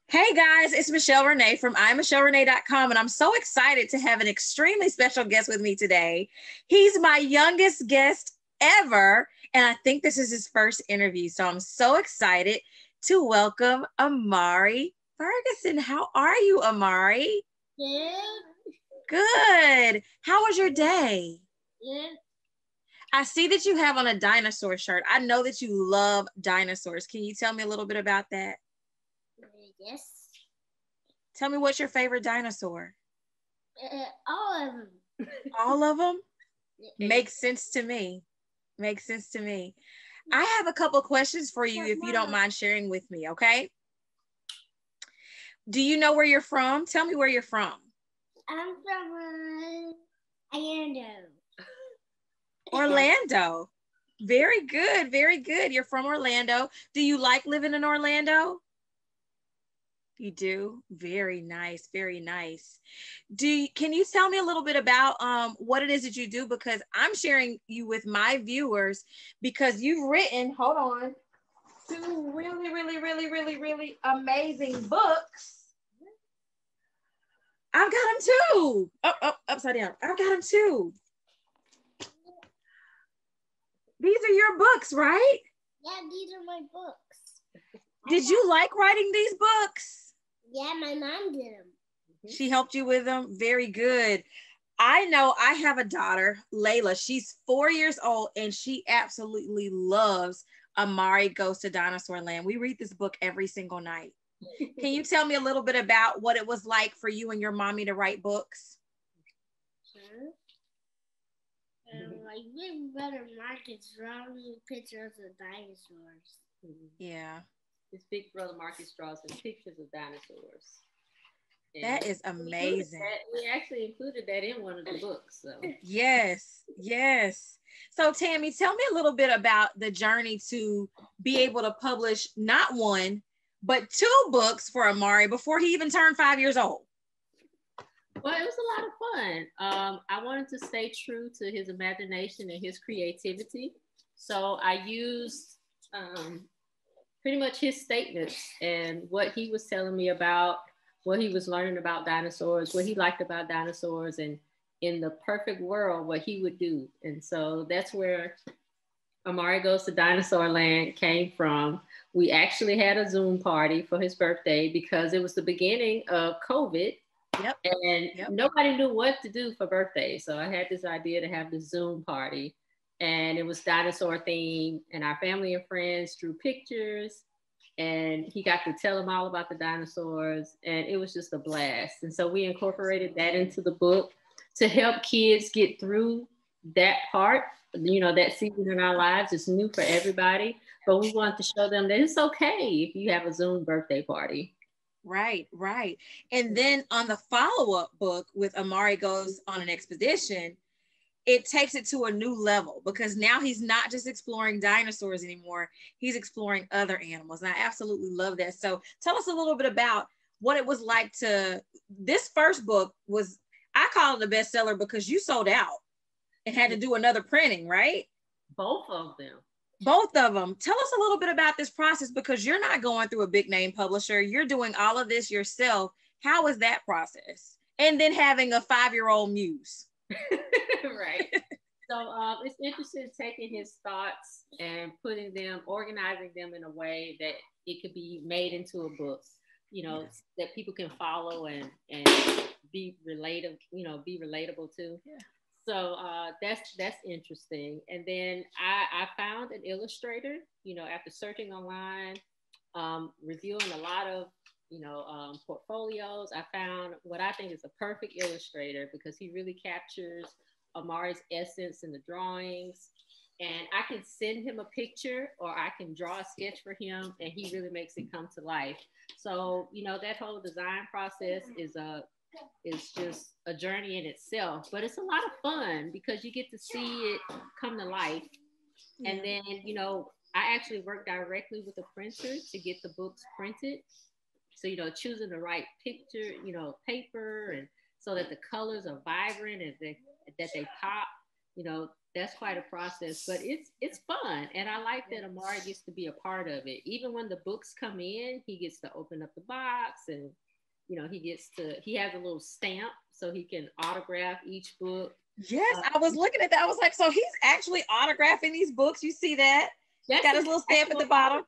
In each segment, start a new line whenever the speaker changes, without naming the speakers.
Hey guys, it's Michelle Renee from I'mMichelleRenee.com, and I'm so excited to have an extremely special guest with me today. He's my youngest guest ever, and I think this is his first interview, so I'm so excited to welcome Amari Ferguson. How are you, Amari?
Good.
Good. How was your day?
Good.
I see that you have on a dinosaur shirt. I know that you love dinosaurs. Can you tell me a little bit about that?
Yes.
Tell me, what's your favorite dinosaur?
All of them.
All of them? Makes sense to me. Makes sense to me. I have a couple questions for you if you don't mind sharing with me, okay? Do you know where you're from? Tell me where you're from.
I'm from Orlando.
Orlando. Very good. Very good. You're from Orlando. Do you like living in Orlando? You do? Very nice. Very nice. Can you tell me a little bit about what it is that you do? Because I'm sharing you with my viewers because you've written, hold on, 2 really amazing books. I've got them too. Oh, upside down. I've got them too. These are your books, right?
Yeah, these are my books.
Did you like writing these books?
Yeah, my mom did them.
She helped you with them? Very good. I know I have a daughter, Layla. She's 4 years old and she absolutely loves Amari Goes to Dinosaur Land. We read this book every single night. Can you tell me a little bit about what it was like for you and your mommy to write books?
Sure. Like Big Brother Marcus drawing pictures of dinosaurs.
Yeah. His big brother Marcus draws some pictures of dinosaurs.
And that is amazing.
We actually included that in one of the books. So.
Yes, yes. So Tammie, tell me a little bit about the journey to be able to publish not 1, but 2 books for Amari before he even turned 5 years old.
Well, it was a lot of fun. I wanted to stay true to his imagination and his creativity. So I used pretty much his statements and what he was telling me about, what he was learning about dinosaurs, what he liked about dinosaurs, and in the perfect world, what he would do. And so that's where Amari Goes to Dinosaur Land came from. We actually had a Zoom party for his birthday because it was the beginning of COVID.
Yep.
And nobody knew what to do for birthdays. So I had this idea to have the Zoom party. And it was dinosaur themed, and our family and friends drew pictures, and he got to tell them all about the dinosaurs, and it was just a blast. And so we incorporated that into the book to help kids get through that part. You know, that season in our lives is new for everybody, but we want to show them that it's okay if you have a Zoom birthday party.
Right, right. And then on the follow-up book with Amari Goes on an Expedition, it takes it to a new level because now he's not just exploring dinosaurs anymore. He's exploring other animals. And I absolutely love that. So tell us a little bit about what it was like this first book was, I call it a bestseller because you sold out and had to do another printing, right?
Both of them.
Both of them. Tell us a little bit about this process because you're not going through a big name publisher. You're doing all of this yourself. How is that process? And then having a 5-year-old muse.
Right. So it's interesting taking his thoughts and organizing them in a way that it could be made into a book, you know, that people can follow and be relatable to. Yeah. So that's interesting. And then I found an illustrator, you know, after searching online, reviewing a lot of portfolios. I found what I think is a perfect illustrator because he really captures Amari's essence in the drawings. And I can send him a picture or I can draw a sketch for him and he really makes it come to life. So, you know, that whole design process is just a journey in itself, but it's a lot of fun because you get to see it come to life. Yeah. And then, you know, I actually work directly with a printer to get the books printed. So, you know, choosing the right picture, you know, paper, and so that the colors are vibrant and that they pop, you know, that's quite a process, but it's fun, and I like that Amari gets to be a part of it. Even when the books come in, he gets to open up the box, and he has a little stamp so he can autograph each book.
Yes, I was looking at that. I was like, so he's actually autographing these books. You see that? Got his little stamp at the bottom.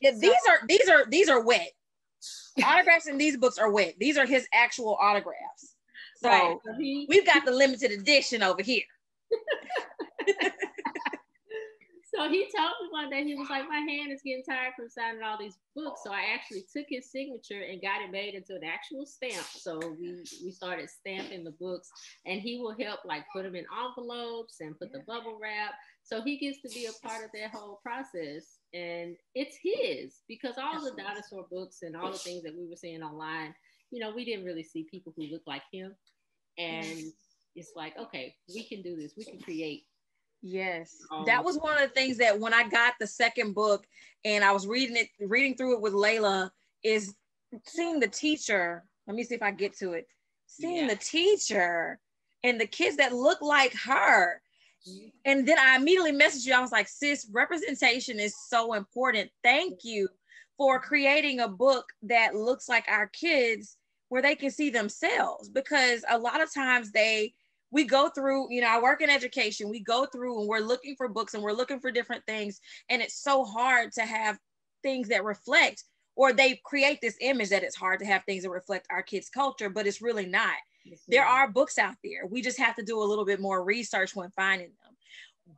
Yeah, these are wet. Autographs in these books are wet. These are his actual autographs. So right. We've got the limited edition over here.
So he told me one day, he was like, my hand is getting tired from signing all these books. So I actually took his signature and got it made into an actual stamp. So we started stamping the books, and he will help like put them in envelopes and put the bubble wrap. So he gets to be a part of that whole process, and it's his, because all the dinosaur books and all the things that we were seeing online, we didn't really see people who look like him. And it's like, okay, we can do this. We can create.
Yes, that was one of the things that when I got the second book and I was reading through it with Layla, is seeing the teacher. Let me see if I get to it. Seeing the teacher and the kids that look like her. And then I immediately messaged you. I was like, sis, representation is so important. Thank you for creating a book that looks like our kids, where they can see themselves, because a lot of times we go through, I work in education, we go through and we're looking for books and we're looking for different things. And it's so hard to have things that reflect, or they create this image that it's hard to have things that reflect our kids' culture, but it's really not. There are books out there. We just have to do a little bit more research when finding them.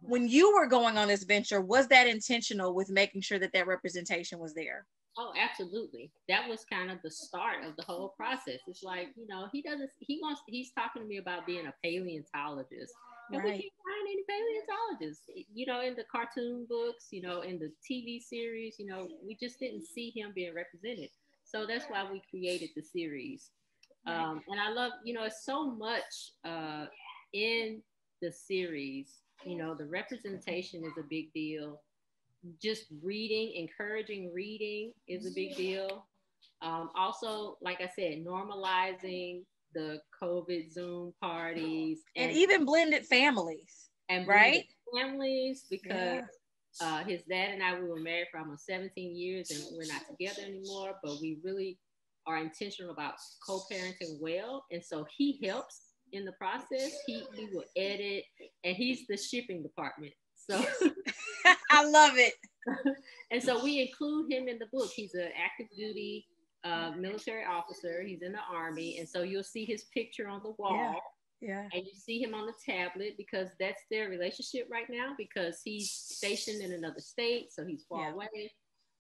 When you were going on this venture, was that intentional with making sure that representation was there?
Oh, absolutely. That was kind of the start of the whole process. It's like, he's talking to me about being a paleontologist. And we can't find any paleontologists, in the cartoon books, in the TV series, we just didn't see him being represented. So that's why we created the series. And I love, it's so much in the series, the representation is a big deal. Just reading, encouraging reading is a big deal. Also, like I said, normalizing the COVID Zoom parties
and even blended families,
and blended families, because his dad and I, we were married for almost 17 years and we're not together anymore, but we really are intentional about co-parenting well. And so he helps in the process. He will edit, and he's the shipping department. So
I love it.
And so we include him in the book. He's an active duty military officer. He's in the Army. And so you'll see his picture on the wall.
Yeah.
And you see him on the tablet, because that's their relationship right now, because he's stationed in another state. So he's far away.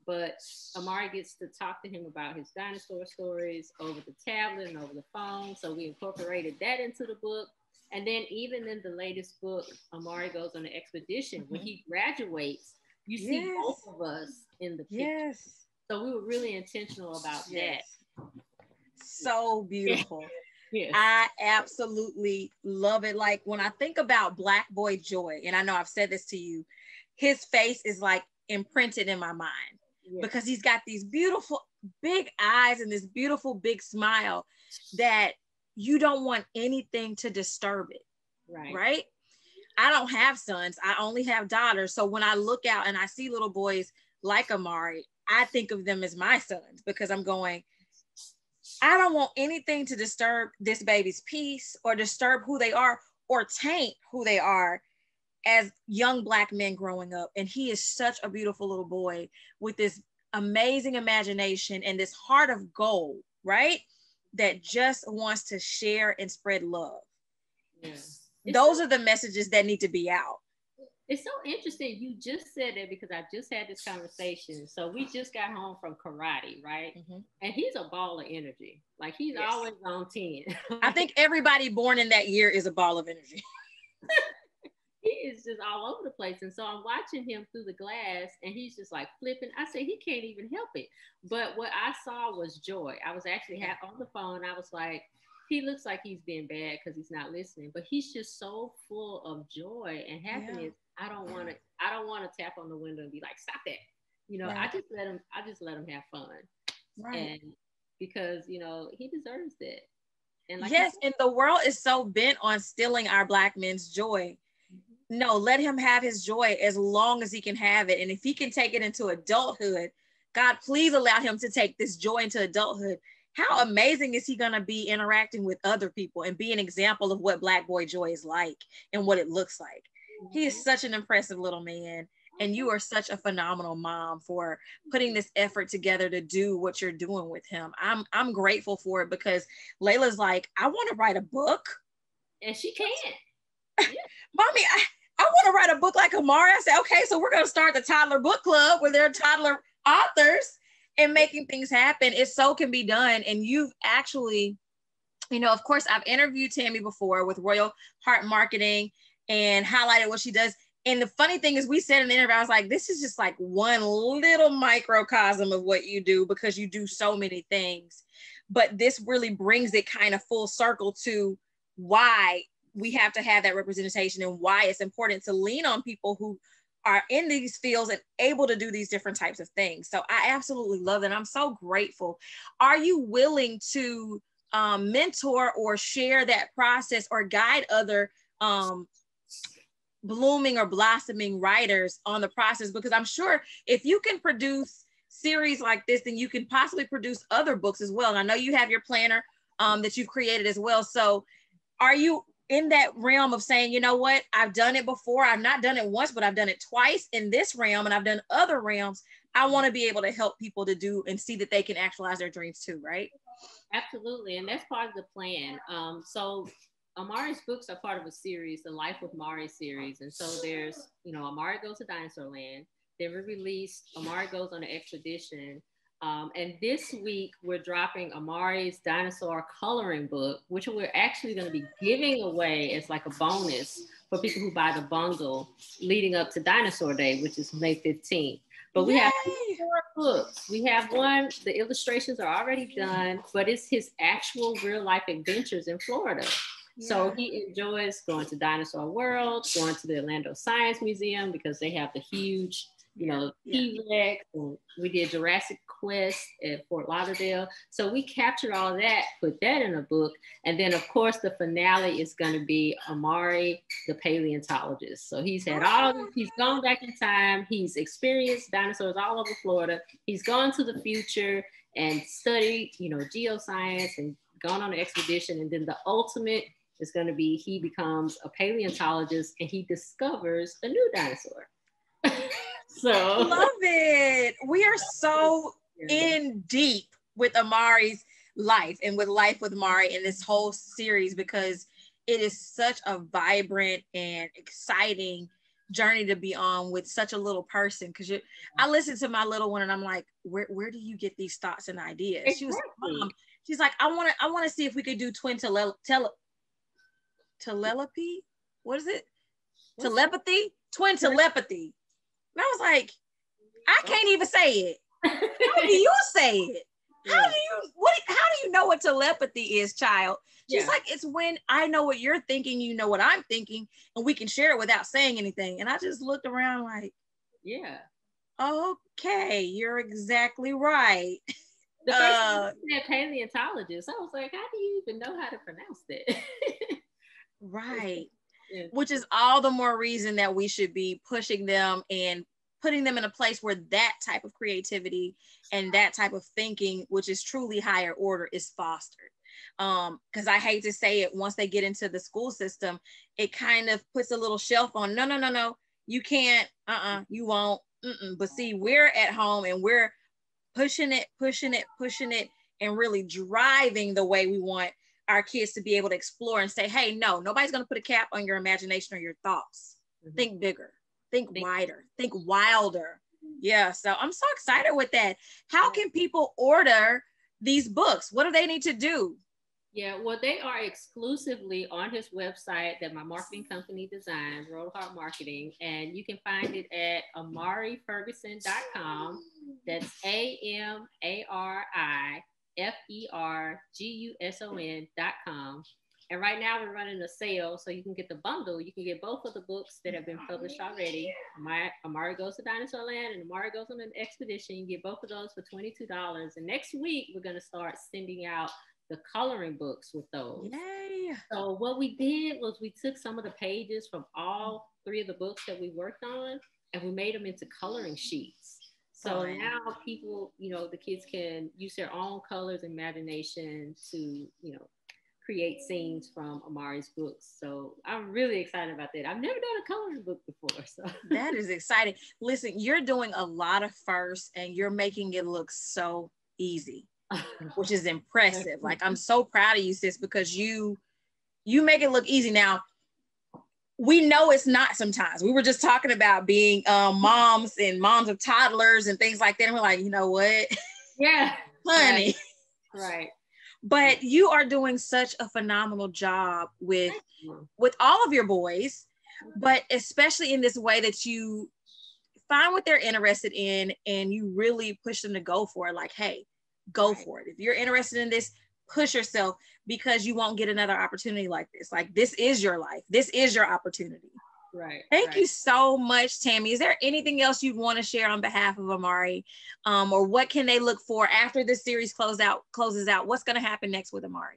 But Amari gets to talk to him about his dinosaur stories over the tablet and over the phone. So we incorporated that into the book. And then even in the latest book, Amari goes on an expedition. When he graduates, you see both of us in the picture.
Yes.
So we were really intentional about that.
So beautiful. I absolutely love it. Like when I think about Black Boy Joy, and I know I've said this to you, his face is like imprinted in my mind because he's got these beautiful big eyes and this beautiful big smile that you don't want anything to disturb it. Right? I don't have sons. I only have daughters. So when I look out and I see little boys like Amari, I think of them as my sons, because I'm going, I don't want anything to disturb this baby's peace or disturb who they are or taint who they are as young Black men growing up. And he is such a beautiful little boy with this amazing imagination and this heart of gold, right? That just wants to share and spread love. Those are the messages that need to be out.
It's so interesting you just said that, because I just had this conversation. So we just got home from karate, right? And he's a ball of energy. Like he's always on 10.
I think everybody born in that year is a ball of energy.
He is just all over the place. And so I'm watching him through the glass and he's just like flipping. I say, he can't even help it. But what I saw was joy. I was actually on the phone. I was like, he looks like he's being bad because he's not listening, but he's just so full of joy and happiness. I don't want to tap on the window and be like, stop that. I just let him have fun. And because, he deserves that. And like
and the world is so bent on stealing our Black men's joy. No, let him have his joy as long as he can have it. And if he can take it into adulthood, God, please allow him to take this joy into adulthood. How amazing is he going to be interacting with other people and be an example of what Black boy joy is like and what it looks like? He is such an impressive little man. And you are such a phenomenal mom for putting this effort together to do what you're doing with him. I'm grateful for it, because Layla's like, I want to write a book.
And she can.
Mommy, I want to write a book like Amari. I said, okay, so we're going to start the Toddler Book Club where there are toddler authors and making things happen. It so can be done. And you've actually, you know, of course, I've interviewed Tammie before with Royal Heart Marketing and highlighted what she does. And the funny thing is, we said in the interview, I was like, this is just like one little microcosm of what you do, because you do so many things. But this really brings it kind of full circle to why we have to have that representation and why it's important to lean on people who are in these fields and able to do these different types of things. So I absolutely love that. I'm so grateful. Are you willing to mentor or share that process or guide other blooming or blossoming writers on the process? Because I'm sure if you can produce series like this, then you can possibly produce other books as well. And I know you have your planner that you've created as well. So are you in that realm of saying, you know what, I've done it before. I've not done it once, but I've done it twice in this realm, and I've done other realms. I want to be able to help people to do and see that they can actualize their dreams too, right?
Absolutely. And that's part of the plan. So Amari's books are part of a series, the Life with Mari series. And so there's, you know, Amari Goes to Dinosaur Land. Then we released Amari Goes on an Expedition. And this week we're dropping Amari's dinosaur coloring book, which we're actually going to be giving away as like a bonus for people who buy the bundle leading up to Dinosaur Day, which is May 15th. But we have 4 books. We have one, the illustrations are already done, but it's his actual real life adventures in Florida. Yeah. So he enjoys going to Dinosaur World, going to the Orlando Science Museum because they have the huge, you know, T-Rex. And we did Jurassic Quest at Fort Lauderdale. So we captured all that, put that in a book. And then of course the finale is going to be Amari, the paleontologist. So he's had he's gone back in time. He's experienced dinosaurs all over Florida. He's gone to the future and studied, you know, geoscience and gone on an expedition. And then the ultimate is going to be he becomes a paleontologist and he discovers a new dinosaur. So
love it. We are so in deep with Amari's life and with Life with Amari in this whole series, because it is such a vibrant and exciting journey to be on with such a little person. Because I listen to my little one and I'm like, where do you get these thoughts and ideas? Exactly. She was like, Mom, she's like, I want to see if we could do twin telepathy. What is it? Telepathy? Twin telepathy. And I was like, I can't even say it. How do you say it? How do you know what telepathy is, child? She's like, it's when I know what you're thinking, you know what I'm thinking, and we can share it without saying anything. And I just looked around like, yeah, okay, you're exactly right.
The first time I said paleontologist, I was like, how do you even know how to pronounce that?
Right. Yeah. Which is all the more reason that we should be pushing them and putting them in a place where that type of creativity and that type of thinking, which is truly higher order, is fostered. Because I hate to say it, once they get into the school system, it kind of puts a little shelf on, no, you can't, you won't. But see, we're at home and we're pushing it, and really driving the way we want our kids to be able to explore and say, hey, no, nobody's going to put a cap on your imagination or your thoughts. Mm-hmm. Think bigger, think wider, think wilder. Yeah. So I'm so excited with that. How can people order these books? What do they need to do?
Yeah, well, they are exclusively on his website that my marketing company designed, Royal Heart Marketing, and you can find it at amariferguson.com. That's AMARIFERGUSON.com. And right now we're running a sale, so you can get the bundle. You can get both of the books that have been published already. Amari Goes to Dinosaur Land and Amari Goes on an Expedition. You can get both of those for $22. And next week, we're going to start sending out the coloring books with those. Yay. So what we did was we took some of the pages from all 3 of the books that we worked on, and we made them into coloring sheets. So now people, you know, the kids can use their own colors and imagination to, you know, create scenes from Amari's books. So I'm really excited about that. I've never done a coloring book before. So
that is exciting. Listen, you're doing a lot of firsts and you're making it look so easy, which is impressive. Like, I'm so proud of you, sis, because you make it look easy. Now, we know it's not sometimes. We were just talking about being moms and moms of toddlers and things like that. And we're like, you know what?
Yeah.
Honey.
Right.
But you are doing such a phenomenal job with all of your boys, but especially in this way that you find what they're interested in and you really push them to go for it. Like, hey, go for it. If you're interested in this, push yourself, because you won't get another opportunity like this. Like, this is your life. This is your opportunity.
Right.
Thank you so much, Tammie. Is there anything else you'd want to share on behalf of Amari? Or what can they look for after this series closes out? What's going to happen next with Amari?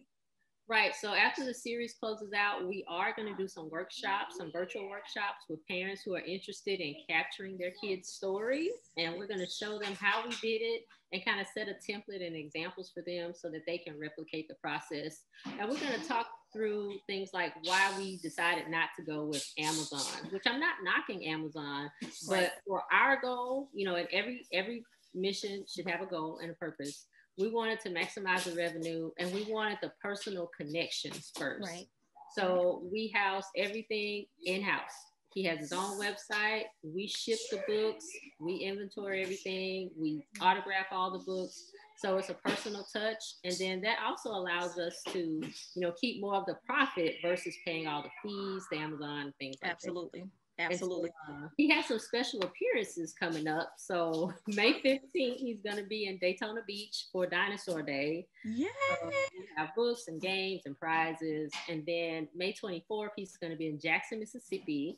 Right. So after the series closes out, we are going to do some workshops, some virtual workshops with parents who are interested in capturing their kids' stories. And we're going to show them how we did it and kind of set a template and examples for them so that they can replicate the process. And we're going to talk through things like why we decided not to go with Amazon, which I'm not knocking Amazon, but for our goal, you know, and every mission should have a goal and a purpose. We wanted to maximize the revenue and we wanted the personal connections first. Right. So we house everything in-house. He has his own website. We ship the books. We inventory everything. We autograph all the books. So it's a personal touch. And then that also allows us to, you know, keep more of the profit versus paying all the fees to Amazon, things like
Absolutely.
that.
Absolutely.
So, he has some special appearances coming up. So May 15th, he's going to be in Daytona Beach for Dinosaur Day.
Yeah.
So we have books and games and prizes. And then May 24th, he's going to be in Jackson, Mississippi.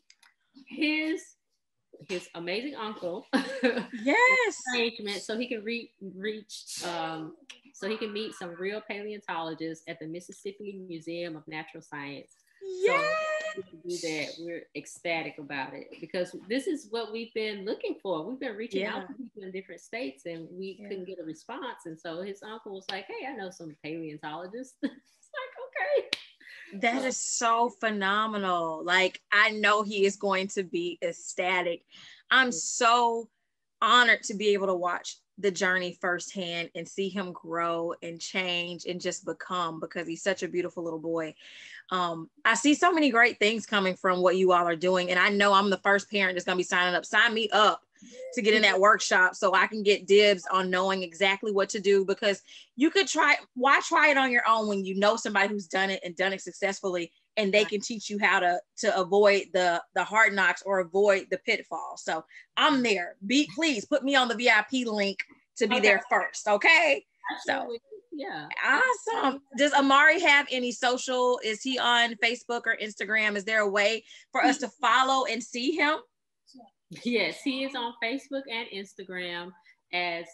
His amazing uncle.
Yes.
Arrangement so he can so he can meet some real paleontologists at the Mississippi Museum of Natural Science.
Yes.
So to do that, we're ecstatic about it because this is what we've been looking for. We've been reaching out to people in different states and we couldn't get a response. And so his uncle was like, hey, I know some paleontologists. It's like, okay.
That is so phenomenal. Like, I know he is going to be ecstatic. I'm so honored to be able to watch the journey firsthand and see him grow and change and just become, because he's such a beautiful little boy. I see so many great things coming from what you all are doing. And I know I'm the first parent that's going to be signing up. Sign me up to get in that workshop so I can get dibs on knowing exactly what to do, because you could why try it on your own when you know somebody who's done it and done it successfully, and they can teach you how to avoid the hard knocks or avoid the pitfalls. So I'm there. Please put me on the VIP link to be there first. Okay.
Absolutely. So yeah.
Awesome. Does Amari have any social? Is he on Facebook or Instagram? Is there a way for us to follow and see him?
Yes, he is on Facebook and Instagram as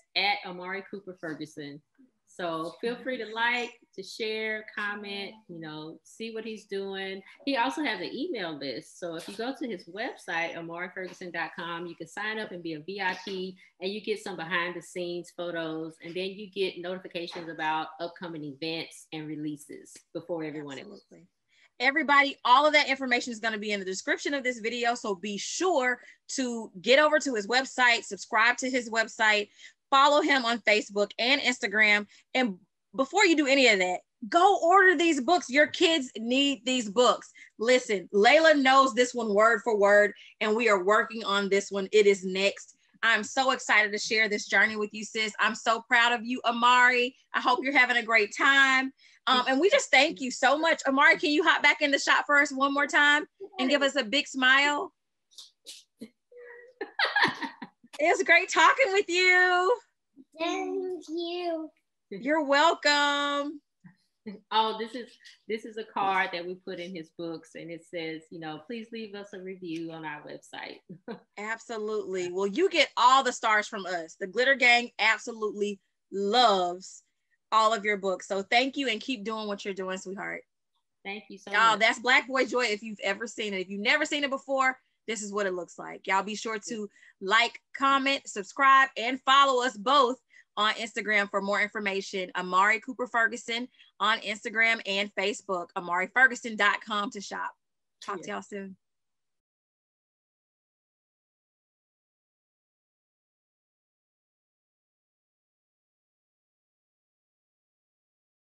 @Amari Cooper Ferguson. So feel free to like, to share, comment, you know, see what he's doing. He also has an email list. So if you go to his website, amariferguson.com, you can sign up and be a VIP and you get some behind the scenes photos. And then you get notifications about upcoming events and releases before everyone else.
Everybody, all of that information is going to be in the description of this video. So be sure to get over to his website, subscribe to his website, follow him on Facebook and Instagram. And before you do any of that, go order these books. Your kids need these books. Listen, Layla knows this one word for word, and we are working on this one. It is next. I'm so excited to share this journey with you, sis. I'm so proud of you, Amari. I hope you're having a great time. And we just thank you so much. Amari, can you hop back in the shot for us one more time and give us a big smile? It was great talking with you.
Thank you.
You're welcome.
Oh, this is a card that we put in his books, and it says, you know, please leave us a review on our website.
Absolutely. Well, you get all the stars from us. The Glitter Gang absolutely loves all of your books. So thank you, and keep doing what you're doing, sweetheart.
Thank you so
much.
Oh,
that's Black Boy Joy if you've ever seen it. If you've never seen it before, this is what it looks like. Y'all be sure to like, comment, subscribe, and follow us both on Instagram for more information. Amari Cooper Ferguson on Instagram and Facebook. AmariFerguson.com to shop. Talk to y'all soon.